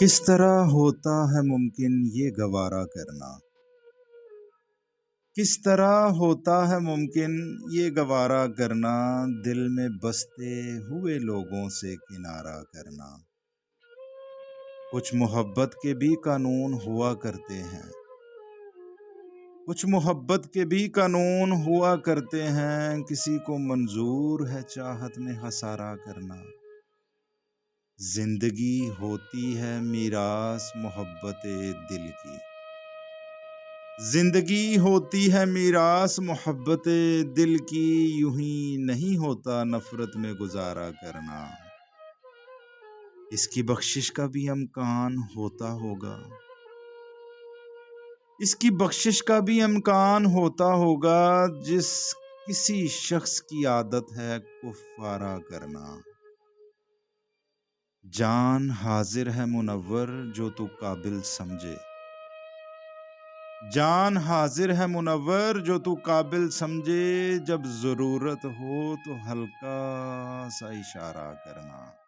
کس طرح ہوتا ہے ممکن یہ گوارا کرنا؟ کس طرح ہوتا ہے ممکن یہ گوارا کرنا، دل میں بستے ہوئے لوگوں سے کنارہ کرنا؟ کچھ محبت کے بھی قانون ہوا کرتے ہیں، کچھ محبت کے بھی قانون ہوا کرتے ہیں، کسی کو منظور ہے چاہت میں خسارہ کرنا۔ زندگی ہوتی ہے میراث محبت دل کی، زندگی ہوتی ہے میراث محبت دل کی، یوں ہی نہیں ہوتا نفرت میں گزارا کرنا۔ اس کی بخشش کا بھی امکان ہوتا ہوگا، اس کی بخشش کا بھی امکان ہوتا ہوگا، جس کسی شخص کی عادت ہے کفارہ کرنا۔ جان حاضر ہے منور جو تو قابل سمجھے، جان حاضر ہے منور جو تو قابل سمجھے، جب ضرورت ہو تو ہلکا سا اشارہ کرنا۔